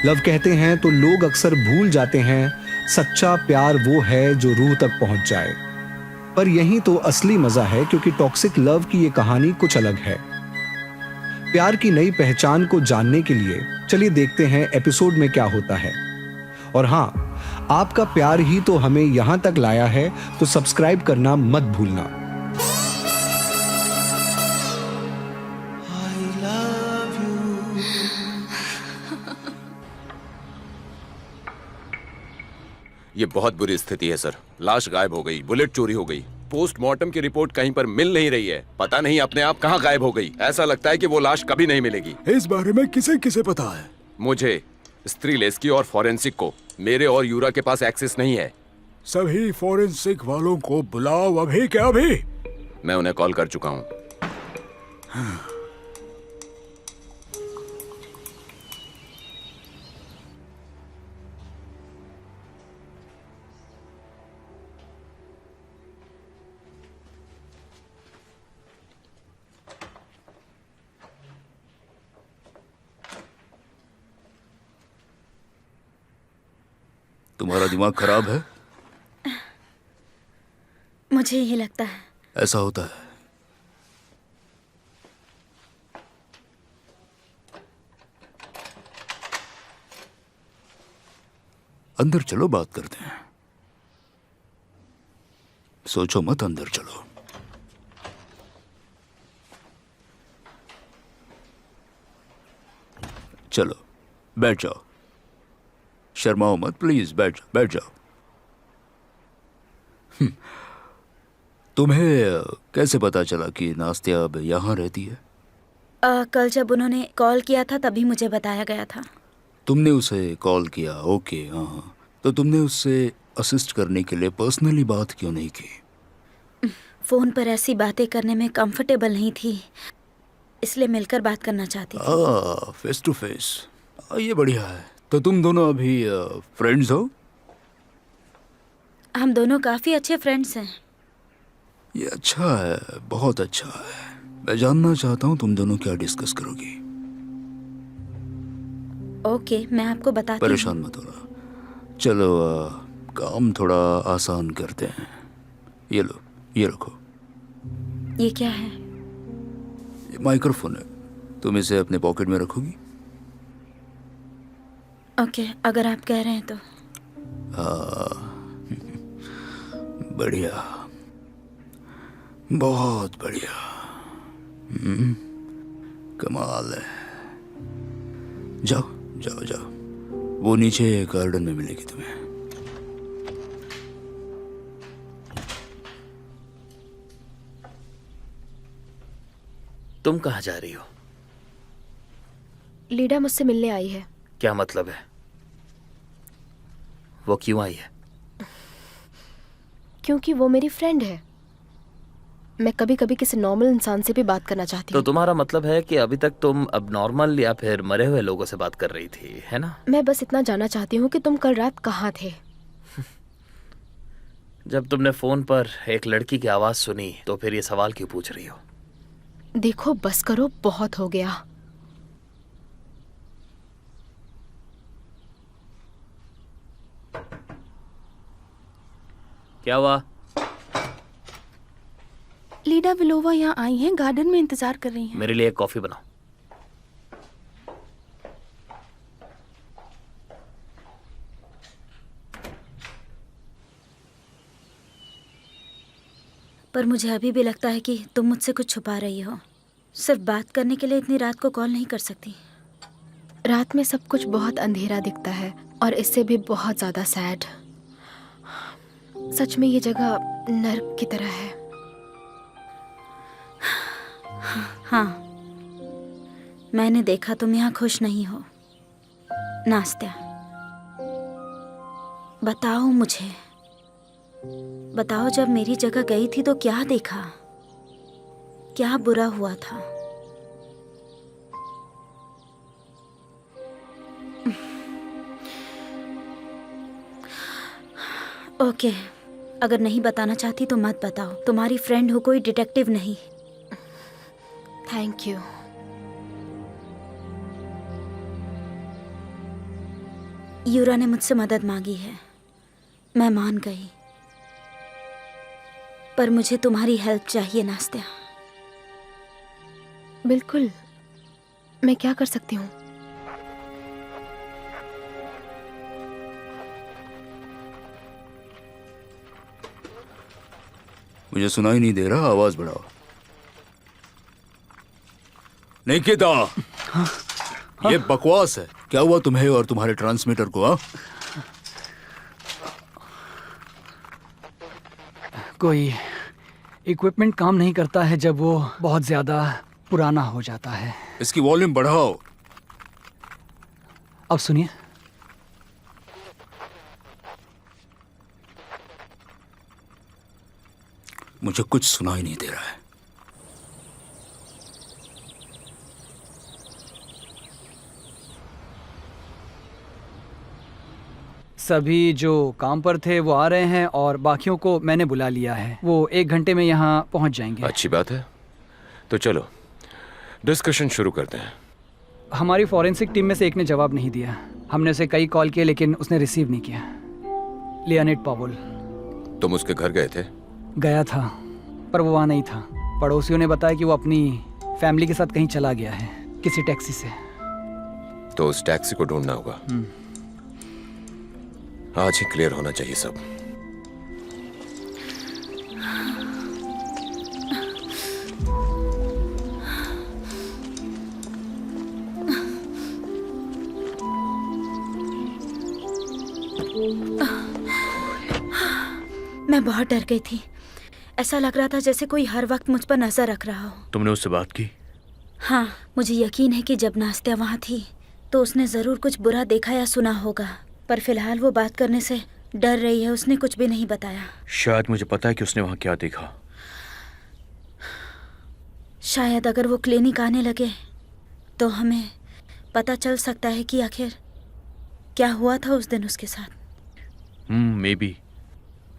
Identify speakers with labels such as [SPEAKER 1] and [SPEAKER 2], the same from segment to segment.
[SPEAKER 1] Love कहते हैं तो लोग अक्सर भूल जाते हैं सच्चा प्यार वो है जो रूह तक पहुंच जाए। पर यही तो असली मजा है, क्योंकि टॉक्सिक लव की ये कहानी कुछ अलग है। प्यार की नई पहचान को जानने के लिए चलिए देखते हैं एपिसोड में क्या होता है। और हाँ, आपका प्यार ही तो हमें यहां तक लाया है, तो सब्सक्राइब करना मत भूलना।
[SPEAKER 2] ये बहुत बुरी स्थिति है सर। लाश गायब हो गई, बुलेट चोरी हो गई, पोस्टमार्टम की रिपोर्ट कहीं पर मिल नहीं रही है। पता नहीं अपने आप कहां गायब हो गई। ऐसा लगता है कि वो लाश कभी नहीं मिलेगी।
[SPEAKER 3] इस बारे में किसे किसे पता है?
[SPEAKER 2] मुझे, स्त्रीलेस्की और फॉरेंसिक को। मेरे और यूरा के पास एक्सेस नहीं है।
[SPEAKER 3] सभी फॉरेंसिक वालों को बुलाओ अभी के अभी।
[SPEAKER 2] मैं उन्हें कॉल कर चुका हूँ।
[SPEAKER 3] तुम्हारा दिमाग खराब है?
[SPEAKER 4] मुझे यही लगता है।
[SPEAKER 3] ऐसा होता है। अंदर चलो, बात करते हैं। सोचो मत, अंदर चलो। चलो बैठ जाओ, शर्माओ मत प्लीज, बैठ जाओ बैठ जाओ। तुम्हें कैसे पता चला कि नास्तिया अब यहाँ रहती है?
[SPEAKER 4] कल जब उन्होंने कॉल किया था तभी मुझे बताया गया था।
[SPEAKER 3] तुमने उसे कॉल किया? ओके, हाँ। तो तुमने उससे असिस्ट करने के लिए पर्सनली बात क्यों नहीं की?
[SPEAKER 4] फोन पर ऐसी बातें करने में कंफर्टेबल नहीं थी, इसलिए मिलकर बात करना चाहती थी।
[SPEAKER 3] फेस टू फेस, ये बढ़िया है। तो तुम दोनों अभी फ्रेंड्स हो?
[SPEAKER 4] हम दोनों काफी अच्छे फ्रेंड्स हैं।
[SPEAKER 3] ये अच्छा है, बहुत अच्छा है। मैं जानना चाहता हूँ तुम दोनों क्या डिस्कस करोगी।
[SPEAKER 4] ओके, मैं आपको बताती हूँ।
[SPEAKER 3] परेशान मत होना। चलो काम थोड़ा आसान करते हैं। ये लो, ये रखो।
[SPEAKER 4] ये क्या है?
[SPEAKER 3] ये माइक्रोफोन है, तुम इसे अपने पॉकेट में रखोगी?
[SPEAKER 4] ओके, अगर आप कह रहे हैं तो।
[SPEAKER 3] बढ़िया, बहुत बढ़िया। कमाल है। जाओ जाओ जाओ, वो नीचे गार्डन में मिलेगी तुम्हें।
[SPEAKER 5] तुम कहाँ जा रही हो?
[SPEAKER 6] लीडा मुझसे मिलने आई है।
[SPEAKER 5] क्या मतलब है? वो क्यों आई है?
[SPEAKER 6] क्योंकि वो मेरी फ्रेंड है। मैं कभी कभी किसी नॉर्मल इंसान से भी बात करना चाहती
[SPEAKER 5] तो
[SPEAKER 6] हूँ।
[SPEAKER 5] तुम्हारा मतलब है कि अभी तक तुम अब नॉर्मल या फिर मरे हुए लोगों से बात कर रही थी, है ना?
[SPEAKER 6] मैं बस इतना जानना चाहती हूँ कि तुम कल रात कहाँ थे।
[SPEAKER 5] जब तुमने फोन पर एक लड़की की आवाज सुनी तो फिर ये सवाल क्यों पूछ रही हो?
[SPEAKER 6] देखो बस करो, बहुत हो गया।
[SPEAKER 5] क्या हुआ?
[SPEAKER 7] लीडा विलोवा यहाँ आई हैं, गार्डन में इंतजार कर रही हैं।
[SPEAKER 5] मेरे लिए एक कॉफी बनाओ।
[SPEAKER 4] पर मुझे अभी भी लगता है कि तुम मुझसे कुछ छुपा रही हो। सिर्फ बात करने के लिए इतनी रात को कॉल नहीं कर सकती।
[SPEAKER 6] रात में सब कुछ बहुत अंधेरा दिखता है और इससे भी बहुत ज्यादा सैड। सच में ये जगह नर्क की तरह है।
[SPEAKER 4] हाँ, मैंने देखा तुम यहाँ खुश नहीं हो। नास्तिया, बताओ मुझे, बताओ जब मेरी जगह गई थी तो क्या देखा, क्या बुरा हुआ था? ओके, अगर नहीं बताना चाहती तो मत बताओ। तुम्हारी फ्रेंड हो, कोई डिटेक्टिव नहीं।
[SPEAKER 6] Thank you.
[SPEAKER 4] यूरा ने मुझसे मदद मांगी है, मैं मान गई, पर मुझे तुम्हारी हेल्प चाहिए नास्तिया।
[SPEAKER 6] बिल्कुल, मैं क्या कर सकती हूँ?
[SPEAKER 3] मुझे सुनाई नहीं दे रहा, आवाज बढ़ाओ। निकिता, ये बकवास है। क्या हुआ तुम्हें और तुम्हारे ट्रांसमीटर को? हाँ,
[SPEAKER 8] कोई इक्विपमेंट काम नहीं करता है जब वो बहुत ज्यादा पुराना हो जाता है।
[SPEAKER 3] इसकी वॉल्यूम बढ़ाओ।
[SPEAKER 8] अब सुनिए।
[SPEAKER 3] मुझे कुछ सुनाई नहीं दे रहा है।
[SPEAKER 8] सभी जो काम पर थे वो आ रहे हैं और बाकियों को मैंने बुला लिया है। वो 1 घंटे में यहाँ पहुँच जाएंगे।
[SPEAKER 2] अच्छी बात है, तो चलो डिस्कशन शुरू करते हैं।
[SPEAKER 8] हमारी फॉरेंसिक टीम में से एक ने जवाब नहीं दिया। हमने उसे कई कॉल किए लेकिन उसने रिसीव नहीं किया। लियोनिड पावुल।
[SPEAKER 2] तुम उसके घर गए थे?
[SPEAKER 8] गया था पर वो वहाँ नहीं था। पड़ोसियों ने बताया कि वो अपनी फैमिली के साथ कहीं चला गया है, किसी टैक्सी से।
[SPEAKER 2] तो उस टैक्सी को ढूंढना होगा। आज ही क्लियर होना चाहिए सब।
[SPEAKER 4] मैं बहुत डर गई थी। ऐसा लग रहा था जैसे कोई हर वक्त मुझ पर नजर रख रहा हो।
[SPEAKER 5] तुमने उससे बात की?
[SPEAKER 4] हाँ, मुझे यकीन है कि जब नास्तिया वहाँ थी तो उसने जरूर कुछ बुरा देखा या सुना होगा, पर फिलहाल वो बात करने से डर रही है। उसने कुछ भी नहीं बताया।
[SPEAKER 5] शायद मुझे पता है कि उसने वहाँ क्या देखा।
[SPEAKER 4] शायद अगर वो क्लिनिक आने लगे तो हमें पता चल सकता है कि आखिर क्या हुआ था उस दिन उसके साथ।
[SPEAKER 5] May be.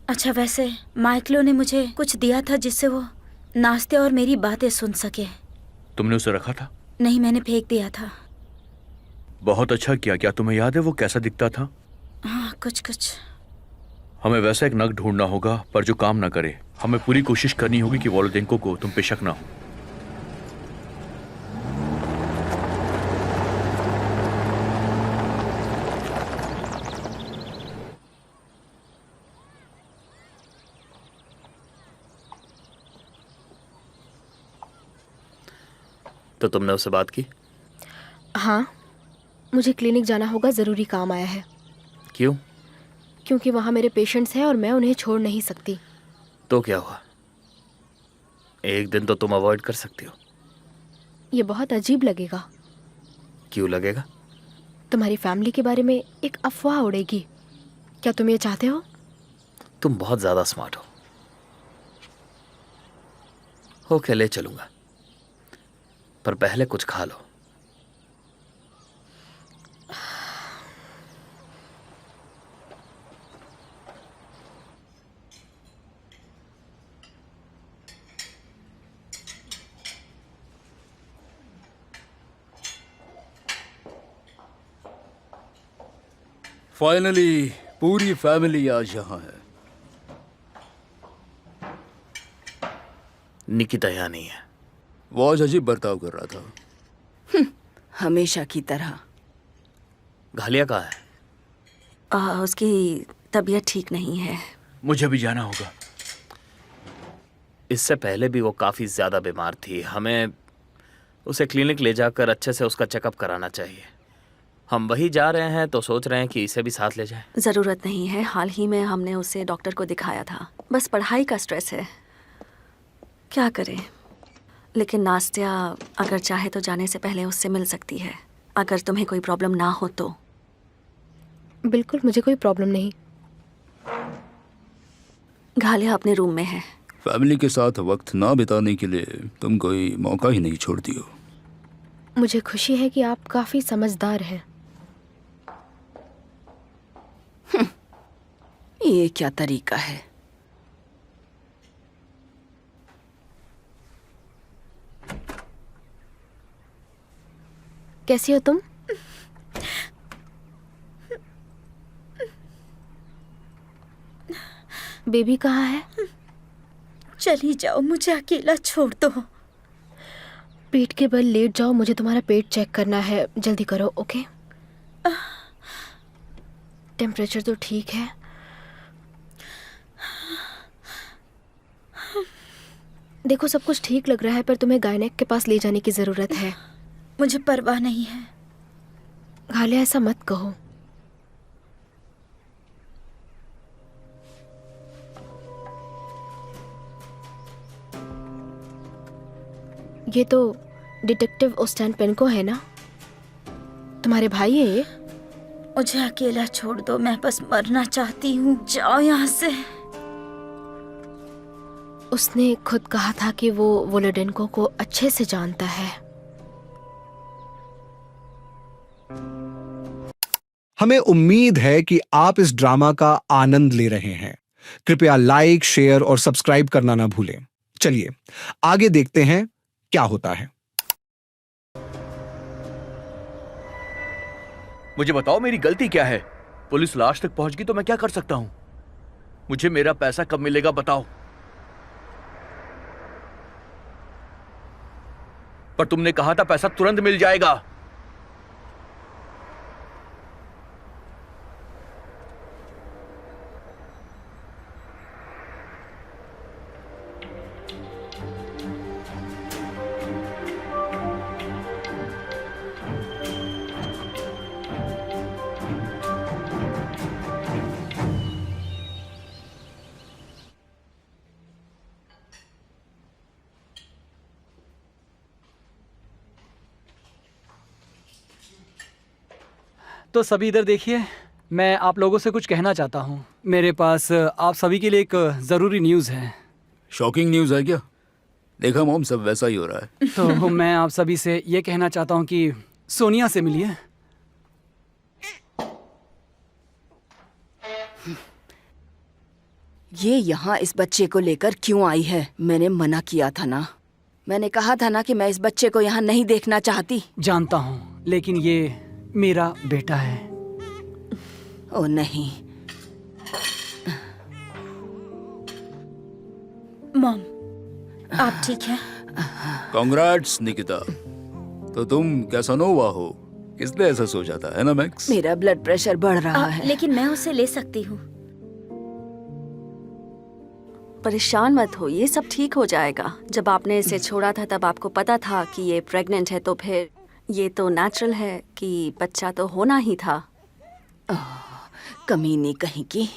[SPEAKER 4] अच्छा, वैसे माइकलो ने मुझे कुछ दिया था जिससे वो नास्तिया और मेरी बातें सुन सके।
[SPEAKER 5] तुमने उसे रखा था?
[SPEAKER 4] नहीं, मैंने फेंक दिया था।
[SPEAKER 5] बहुत अच्छा किया। क्या तुम्हें याद है वो कैसा दिखता था?
[SPEAKER 4] हाँ, कुछ कुछ।
[SPEAKER 5] हमें वैसा एक नग ढूंढना होगा पर जो काम ना करे। हमें पूरी कोशिश करनी होगी कि वोलोदेंको को तुम पे शक ना हो। तो तुमने उससे बात की?
[SPEAKER 6] हाँ, मुझे क्लिनिक जाना होगा, ज़रूरी काम आया है।
[SPEAKER 5] क्यों?
[SPEAKER 6] क्योंकि वहाँ मेरे पेशेंट्स हैं और मैं उन्हें छोड़ नहीं सकती।
[SPEAKER 5] तो क्या हुआ? एक दिन तो तुम अवॉइड कर सकती हो।
[SPEAKER 6] ये बहुत अजीब लगेगा।
[SPEAKER 5] क्यों लगेगा?
[SPEAKER 6] तुम्हारी फैमिली के बारे में एक अफवाह उड़ेगी। क्या तुम ये चाहते हो?
[SPEAKER 5] तुम बहुत ज़्यादा स्मार्ट हो। ओके, ले चलूंगा, पर पहले कुछ खा लो।
[SPEAKER 3] फाइनली पूरी फैमिली आज यहाँ है।
[SPEAKER 5] निकिता यहाँ नहीं है।
[SPEAKER 3] वो आज अजीब बर्ताव कर रहा था।
[SPEAKER 9] हमेशा की तरह।
[SPEAKER 5] घालिया कहाँ है?
[SPEAKER 9] उसकी तबीयत ठीक नहीं है।
[SPEAKER 5] मुझे भी जाना होगा। इससे पहले भी वो काफ़ी ज़्यादा बीमार थी। हमें उसे क्लिनिक ले जाकर अच्छे से उसका चेकअप कराना चाहिए। हम वही जा रहे हैं तो सोच रहे हैं कि इसे भी साथ ले जाएं।
[SPEAKER 9] ज़रूरत नहीं है, हाल ही में हमने उसे डॉक्टर को दिखाया था। बस पढ़ाई का स्ट्रेस है, क्या करें। लेकिन नास्तिया अगर चाहे तो जाने से पहले उससे मिल सकती है, अगर तुम्हें कोई प्रॉब्लम ना हो तो।
[SPEAKER 6] बिल्कुल, मुझे कोई प्रॉब्लम नहीं।
[SPEAKER 9] घालिया अपने रूम में है।
[SPEAKER 3] फैमिली के साथ वक्त ना बिताने के लिए तुम कोई मौका ही नहीं छोड़ती हो।
[SPEAKER 6] मुझे खुशी है कि आप काफ़ी समझदार हैं।
[SPEAKER 9] ये क्या तरीका है?
[SPEAKER 6] कैसी हो तुम? बेबी कहाँ है?
[SPEAKER 4] चली जाओ, मुझे अकेला छोड़ दो।
[SPEAKER 6] पेट के बल लेट जाओ, मुझे तुम्हारा पेट चेक करना है, जल्दी करो। ओके, टेम्परेचर तो ठीक है। देखो सब कुछ ठीक लग रहा है, पर तुम्हें गायनेक के पास ले जाने की जरूरत है।
[SPEAKER 4] मुझे परवाह नहीं है।
[SPEAKER 6] घालिया ऐसा मत कहो। ये तो डिटेक्टिव ओस्टैन पेनको है ना? तुम्हारे भाई है ये?
[SPEAKER 4] मुझे अकेला छोड़ दो, मैं बस मरना चाहती हूँ। जाओ यहाँ से।
[SPEAKER 6] उसने खुद कहा था कि वो वोलोडेंको को अच्छे से जानता है।
[SPEAKER 1] हमें उम्मीद है कि आप इस ड्रामा का आनंद ले रहे हैं। कृपया लाइक, शेयर और सब्सक्राइब करना ना भूलें। चलिए आगे देखते हैं क्या होता है।
[SPEAKER 10] मुझे बताओ मेरी गलती क्या है? पुलिस लाश तक पहुंच गई तो मैं क्या कर सकता हूं? मुझे मेरा पैसा कब मिलेगा बताओ। पर तुमने कहा था पैसा तुरंत मिल जाएगा।
[SPEAKER 8] तो सभी इधर देखिए, मैं आप लोगों से कुछ कहना चाहता हूँ। मेरे पास आप सभी के लिए एक ज़रूरी न्यूज़ है।
[SPEAKER 3] शॉकिंग न्यूज़ है क्या? देखा मॉम, सब वैसा ही हो रहा है।
[SPEAKER 8] तो मैं आप सभी से ये कहना चाहता हूँ कि सोनिया से मिलिए।
[SPEAKER 11] ये यहाँ इस बच्चे को लेकर क्यों आई है? मैंने मना किया था ना। मैंने कहा था ना कि मैं इस बच्चे को यहाँ नहीं देखना चाहती।
[SPEAKER 8] जानता हूँ, लेकिन ये मेरा बेटा है।
[SPEAKER 11] ओ नहीं।
[SPEAKER 4] मॉम, आप ठीक हैं?
[SPEAKER 3] कांग्रेट्स निकिता। तो तुम कैसानोवा हो, किसने ऐसा सोचा था, है ना मैक्स?
[SPEAKER 11] मेरा ब्लड प्रेशर बढ़ रहा है।
[SPEAKER 4] लेकिन मैं उसे ले सकती हूँ।
[SPEAKER 9] परेशान मत हो, ये सब ठीक हो जाएगा। जब आपने इसे छोड़ा था तब आपको पता था कि ये प्रेग्नेंट है, तो फिर ये तो नेचुरल है कि बच्चा तो होना ही था।
[SPEAKER 11] कमीनी कहीं की।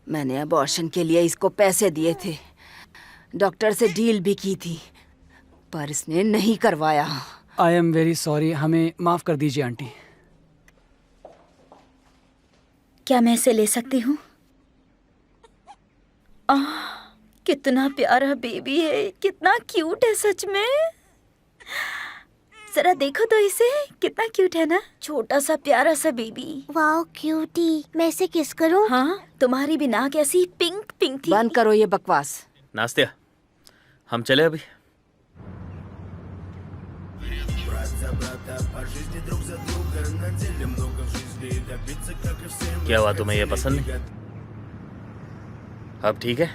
[SPEAKER 11] मैंने अबॉर्शन के लिए इसको पैसे दिए थे, डॉक्टर से डील भी की थी, पर इसने नहीं करवाया।
[SPEAKER 8] आई एम वेरी सॉरी, हमें माफ़ कर दीजिए आंटी।
[SPEAKER 4] क्या मैं इसे ले सकती हूँ? कितना प्यारा बेबी है, कितना क्यूट है सच में। जरा देखो तो इसे, कितना क्यूट है ना, छोटा सा प्यारा सा बेबी।
[SPEAKER 12] वाओ क्यूटी, मैं इसे किस करूं?
[SPEAKER 4] हाँ, तुम्हारी भी नाक ऐसी पिंक पिंक थी।
[SPEAKER 11] बंद करो ये बकवास।
[SPEAKER 5] नास्तिया, हम चले अभी। क्या हुआ, तुम्हें ये पसंद नहीं? अब ठीक है?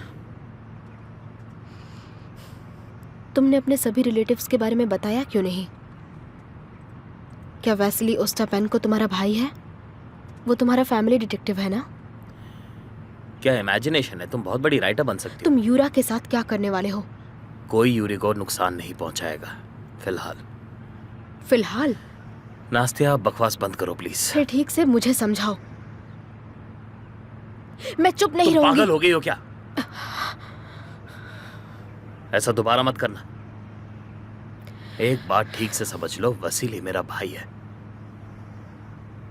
[SPEAKER 6] तुमने अपने सभी रिलेटिव्स के बारे में बताया क्यों नहीं? क्या वैसिली ओस्टापेन्को तुम्हारा भाई है? वो तुम्हारा फैमिली डिटेक्टिव है ना?
[SPEAKER 5] क्या इमेजिनेशन है, तुम बहुत बड़ी राइटर बन सकती हो।
[SPEAKER 6] तुम यूरा के साथ क्या करने वाले हो?
[SPEAKER 5] कोई यूरी को नुकसान नहीं पहुंचाएगा फिलहाल।
[SPEAKER 6] फिलहाल?
[SPEAKER 5] नास्तिया, बकवास बंद करो प्लीज।
[SPEAKER 6] फिर ठीक से मुझे समझाओ। मैं चुप नहीं
[SPEAKER 5] तुम
[SPEAKER 6] रहूंगी।
[SPEAKER 5] पागल हो गई हो क्या? ऐसा दोबारा मत करना। एक बात ठीक से समझ लो, वसीली मेरा भाई है।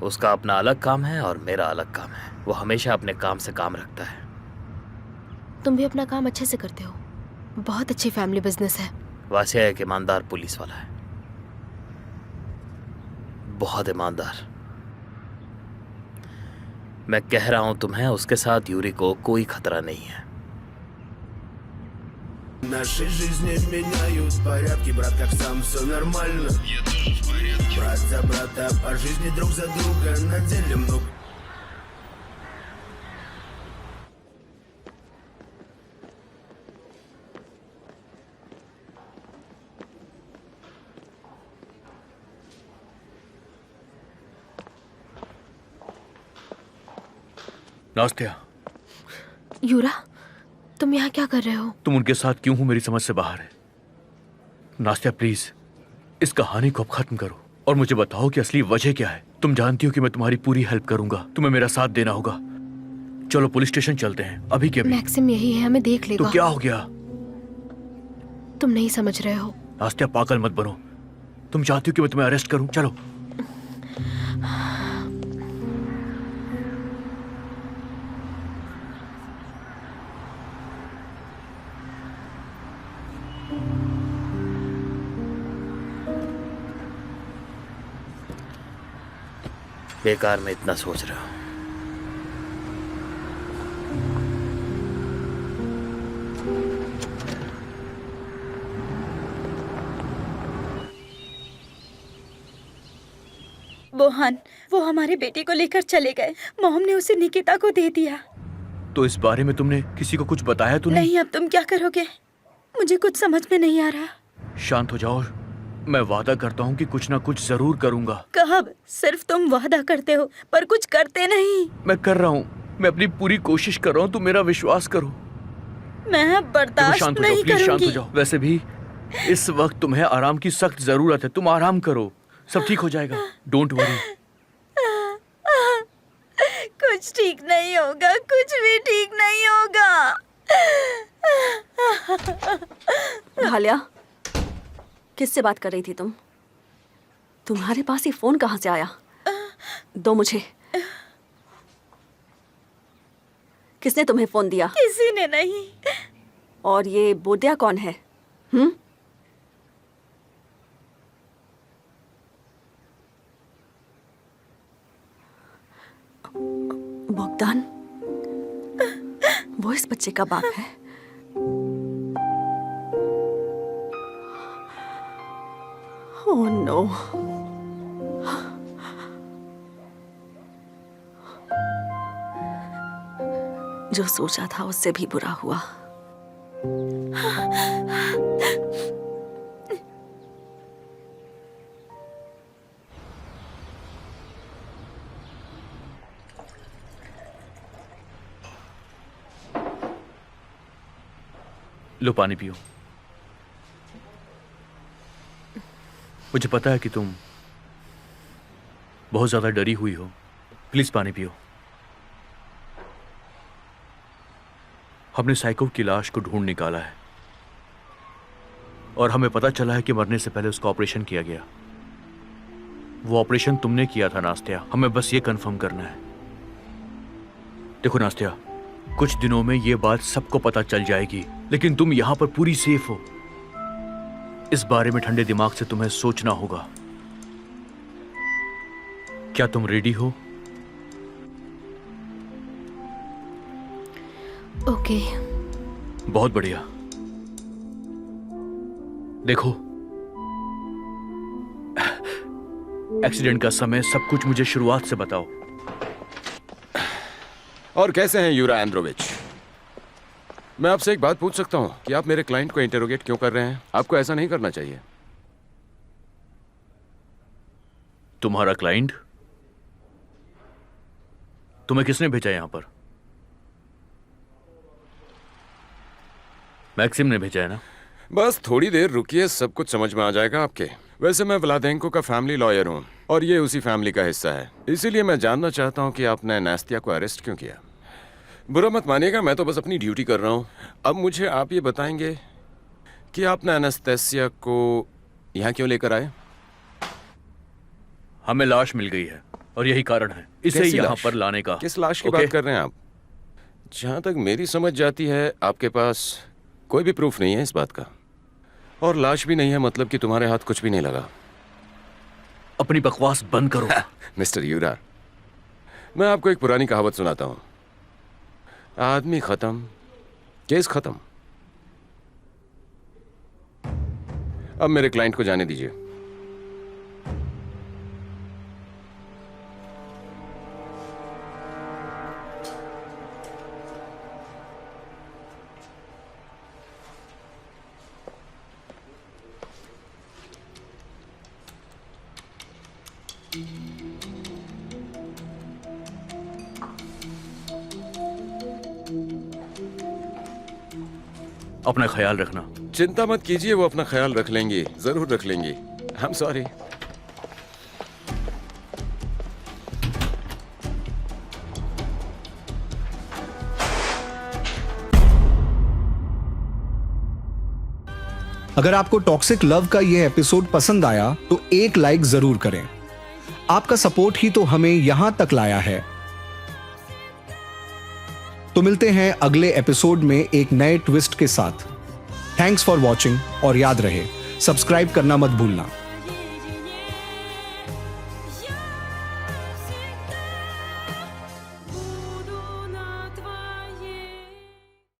[SPEAKER 5] उसका अपना अलग काम है और मेरा अलग काम है। वो हमेशा अपने काम से काम रखता है।
[SPEAKER 6] तुम भी अपना काम अच्छे से करते हो। बहुत अच्छी फैमिली बिजनेस है।
[SPEAKER 5] वासिया एक ईमानदार पुलिस वाला है, बहुत ईमानदार। मैं कह रहा हूं तुम्हें, उसके साथ यूरी को कोई खतरा नहीं है।
[SPEAKER 13] Наши жизни меняют порядки, брат, как сам, все нормально. Брат за брата, по жизни друг за друга, на деле много.
[SPEAKER 10] नास्तिया,
[SPEAKER 6] यूरा, तुम यहाँ क्या कर रहे हो?
[SPEAKER 10] तुम उनके साथ क्यों हो मेरी समझ से बाहर है। नास्तिया प्लीज इस कहानी को अब खत्म करो और मुझे बताओ कि असली वजह क्या है। तुम जानती हो कि मैं तुम्हारी पूरी हेल्प करूंगा, तुम्हें मेरा साथ देना होगा। चलो पुलिस स्टेशन चलते हैं अभी के अभी।
[SPEAKER 6] मैक्सिम यही है, हमें देख लेगा।
[SPEAKER 10] तो क्या हो गया?
[SPEAKER 6] तुम नहीं समझ रहे हो।
[SPEAKER 10] नास्तिया पागल मत बनो, तुम चाहती हो कि मैं तुम्हें अरेस्ट करूं? चलो।
[SPEAKER 5] बेकार में इतना सोच रहा हूं।
[SPEAKER 4] बोहान, वो हमारे बेटे को लेकर चले गए। मॉम ने उसे निकिता को दे दिया।
[SPEAKER 10] तो इस बारे में तुमने किसी को कुछ बताया तो नहीं?
[SPEAKER 4] नहीं, अब तुम क्या करोगे? मुझे कुछ समझ में नहीं आ रहा।
[SPEAKER 10] शांत हो जाओ, मैं वादा करता हूँ कि कुछ ना कुछ जरूर करूंगा।
[SPEAKER 4] कब? सिर्फ तुम वादा करते हो पर कुछ करते नहीं।
[SPEAKER 10] मैं कर रहा हूँ, मैं अपनी पूरी कोशिश कर रहा हूँ, तुम मेरा विश्वास करो।
[SPEAKER 4] मैं बर्दाश्त नहीं
[SPEAKER 10] प्लीज शांत हो
[SPEAKER 4] करूंगी।
[SPEAKER 10] जाओ। वैसे भी इस वक्त तुम्हें आराम की सख्त जरूरत है, तुम आराम करो, सब ठीक हो जाएगा। Don't worry.
[SPEAKER 4] कुछ ठीक नहीं होगा, कुछ भी ठीक नहीं होगा।
[SPEAKER 9] भालिया, किससे बात कर रही थी तुम? तुम्हारे पास ये फोन कहाँ से आया? दो मुझे। किसने तुम्हें फोन दिया?
[SPEAKER 4] किसी ने नहीं।
[SPEAKER 9] और ये बोदिया कौन है? बोगदान, वो इस बच्चे का बाप है। Oh no. जो सोचा था उससे भी बुरा हुआ।
[SPEAKER 10] लो पानी पियो। मुझे पता है कि तुम बहुत ज्यादा डरी हुई हो, प्लीज पानी पियो। हमने साइको की लाश को ढूंढ निकाला है और हमें पता चला है कि मरने से पहले उसका ऑपरेशन किया गया। वो ऑपरेशन तुमने किया था नास्तिया, हमें बस ये कंफर्म करना है। देखो नास्तिया, कुछ दिनों में ये बात सबको पता चल जाएगी, लेकिन तुम यहां पर पूरी सेफ हो। इस बारे में ठंडे दिमाग से तुम्हें सोचना होगा। क्या तुम रेडी हो?
[SPEAKER 6] ओके।
[SPEAKER 10] बहुत बढ़िया। देखो, एक्सीडेंट का समय, सब कुछ मुझे शुरुआत से बताओ।
[SPEAKER 2] और कैसे हैं यूरा एंड्रोविच? मैं आपसे एक बात पूछ सकता हूं कि आप मेरे क्लाइंट को इंटेरोगेट क्यों कर रहे हैं? आपको ऐसा नहीं करना चाहिए।
[SPEAKER 10] तुम्हारा क्लाइंट? तुम्हें किसने भेजा यहां पर? मैक्सिम ने भेजा है ना?
[SPEAKER 2] बस थोड़ी देर रुकिए, सब कुछ समझ में आ जाएगा आपके। वैसे मैं व्लादेंको का फैमिली लॉयर हूं और ये उसी फैमिली का हिस्सा है, इसीलिए मैं जानना चाहता हूं कि आपने नास्तिया को अरेस्ट क्यों किया। बुरा मत मानिएगा, मैं तो बस अपनी ड्यूटी कर रहा हूं। अब मुझे आप ये बताएंगे कि आपने एनास्तेसिया को यहाँ क्यों लेकर आए?
[SPEAKER 10] हमें लाश मिल गई है और यही कारण है इसे
[SPEAKER 2] कैसी
[SPEAKER 10] यहाँ
[SPEAKER 2] लाश?
[SPEAKER 10] पर लाने का।
[SPEAKER 2] किस लाश की
[SPEAKER 10] ओके?
[SPEAKER 2] बात कर रहे हैं आप? जहां तक मेरी समझ जाती है आपके पास कोई भी प्रूफ नहीं है इस बात का, और लाश भी नहीं है, मतलब कि तुम्हारे हाथ कुछ भी नहीं लगा।
[SPEAKER 10] अपनी बकवास बंद करो।
[SPEAKER 2] मिस्टर यूरा, मैं आपको एक पुरानी कहावत सुनाता हूं। आदमी खत्म, केस खत्म। अब मेरे क्लाइंट को जाने दीजिए।
[SPEAKER 10] अपना ख्याल रखना।
[SPEAKER 2] चिंता मत कीजिए, वो अपना ख्याल रख लेंगी, जरूर रख लेंगी। I am sorry.
[SPEAKER 1] अगर आपको टॉक्सिक लव का यह एपिसोड पसंद आया तो एक लाइक जरूर करें। आपका सपोर्ट ही तो हमें यहां तक लाया है। तो मिलते हैं अगले एपिसोड में एक नए ट्विस्ट के साथ। थैंक्स फॉर वॉचिंग और याद रहे सब्सक्राइब करना मत भूलना।